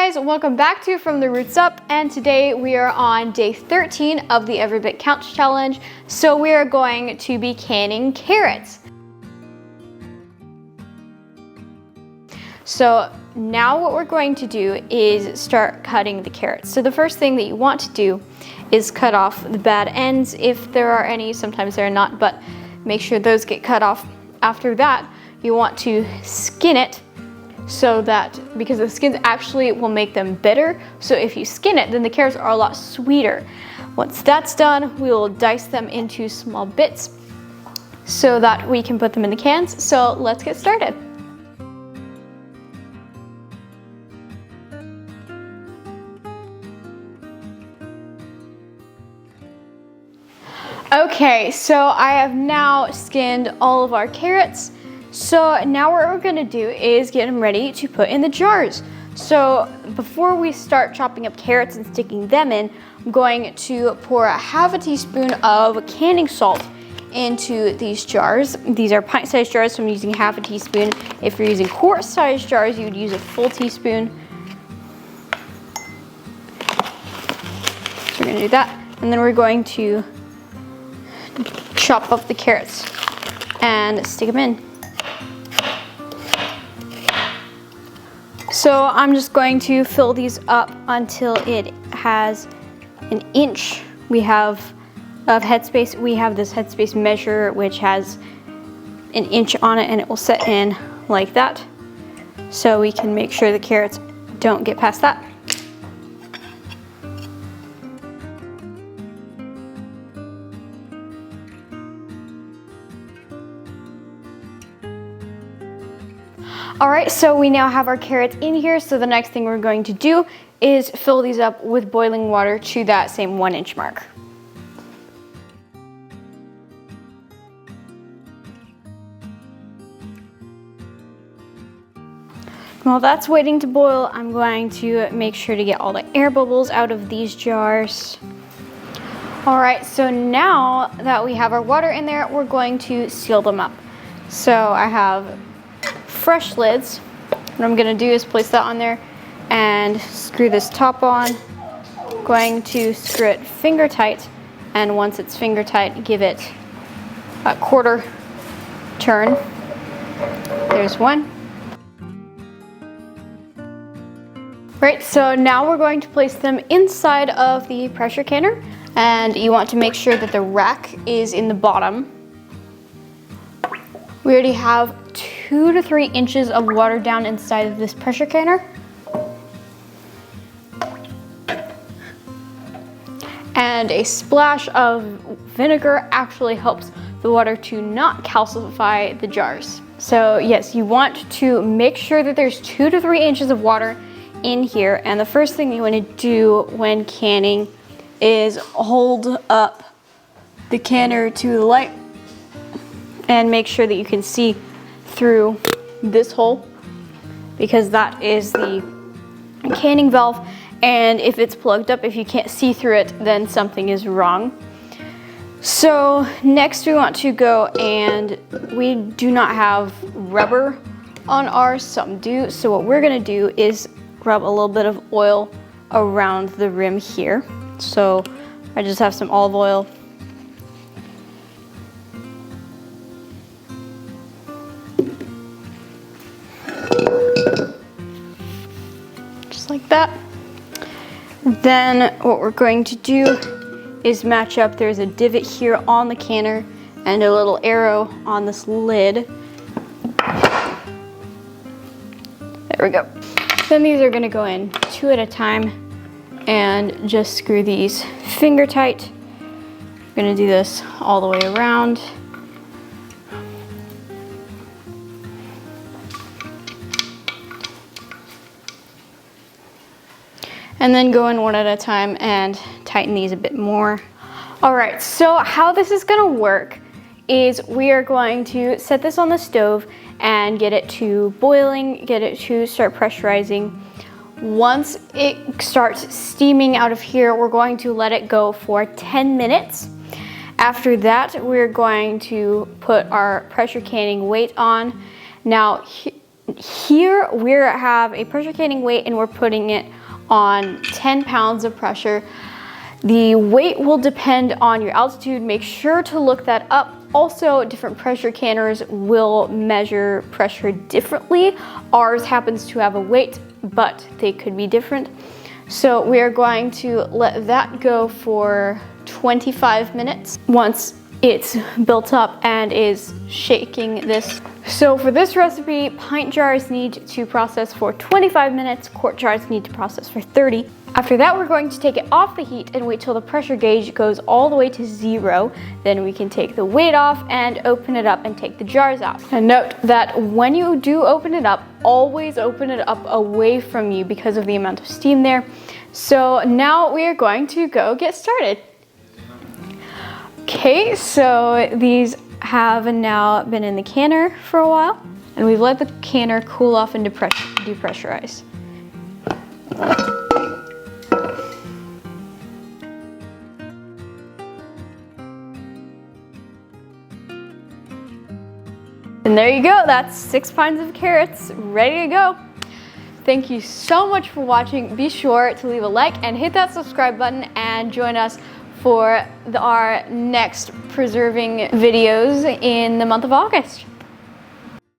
guys, welcome back to From the Roots Up, and today we are on day 13 of the Every Bit Counts challenge. So we are going to be canning carrots. So now what we're going to do is start cutting the carrots. So the first thing that you want to do is cut off the bad ends if there are any. Sometimes there are not, but make sure those get cut off. After that, you want to skin it, so that, because the skins actually will make them bitter, so if you skin it, then the carrots are a lot sweeter. Once that's done, we will dice them into small bits so that we can put them in the cans. So let's get started. Okay, so I have now skinned all of our carrots. So now what we're gonna do is get them ready to put in the jars. So before we start chopping up carrots and sticking them in, I'm going to pour half a teaspoon of canning salt into these jars. These are pint-sized jars, so I'm using half a teaspoon. If you're using quart-sized jars, you would use a full teaspoon. So we're gonna do that, and then we're going to chop up the carrots and stick them in. So I'm just going to fill these up until it has an inch. We have of headspace. We have this headspace measure which has an inch on it, and it will set in like that. So we can make sure the carrots don't get past that. All right, so we now have our carrots in here. So the next thing we're going to do is fill these up with boiling water to that same 1 inch mark. While that's waiting to boil, I'm going to make sure to get all the air bubbles out of these jars. All right, so now that we have our water in there, we're going to seal them up. So I have fresh lids. What I'm gonna do is place that on there and screw this top on. Going to screw it finger tight, and once it's finger tight, give it a quarter turn. There's one. Right, so now we're going to place them inside of the pressure canner, and you want to make sure that the rack is in the bottom. We already have 2 to 3 inches of water down inside of this pressure canner. And a splash of vinegar actually helps the water to not calcify the jars. So yes, you want to make sure that there's 2 to 3 inches of water in here. And the first thing you want to do when canning is hold up the canner to the light and make sure that you can see through this hole, because that is the canning valve, and if it's plugged up, if you can't see through it, then something is wrong. So next we want to go, and we do not have rubber on ours, some do, so what we're gonna do is rub a little bit of oil around the rim here. So I just have some olive oil. Like that. Then what we're going to do is match up. There's a divot here on the canner and a little arrow on this lid. There we go. Then these are going to go in 2 at a time, and just screw these finger tight. I'm going to do this all the way around. And then go in 1 at a time and tighten these a bit more. All right, so how this is gonna work is we are going to set this on the stove and get it to boiling, get it to start pressurizing. Once it starts steaming out of here, we're going to let it go for 10 minutes. After that, we're going to put our pressure canning weight on. Now, here we have a pressure canning weight and we're putting it on 10 pounds of pressure. The weight will depend on your altitude. Make sure to look that up. Also, different pressure canners will measure pressure differently. Ours happens to have a weight, but they could be different. So we are going to let that go for 25 minutes once it's built up and is shaking this. So for this recipe, pint jars need to process for 25 minutes, quart jars need to process for 30. After that, we're going to take it off the heat and wait till the pressure gauge goes all the way to 0. Then we can take the weight off and open it up and take the jars out. And note that when you do open it up, always open it up away from you because of the amount of steam there. So now we are going to go get started. Okay, so these have now been in the canner for a while, and we've let the canner cool off and depressurize. And there you go, that's 6 pints of carrots ready to go. Thank you so much for watching. Be sure to leave a like and hit that subscribe button and join us for our next preserving videos in the month of August.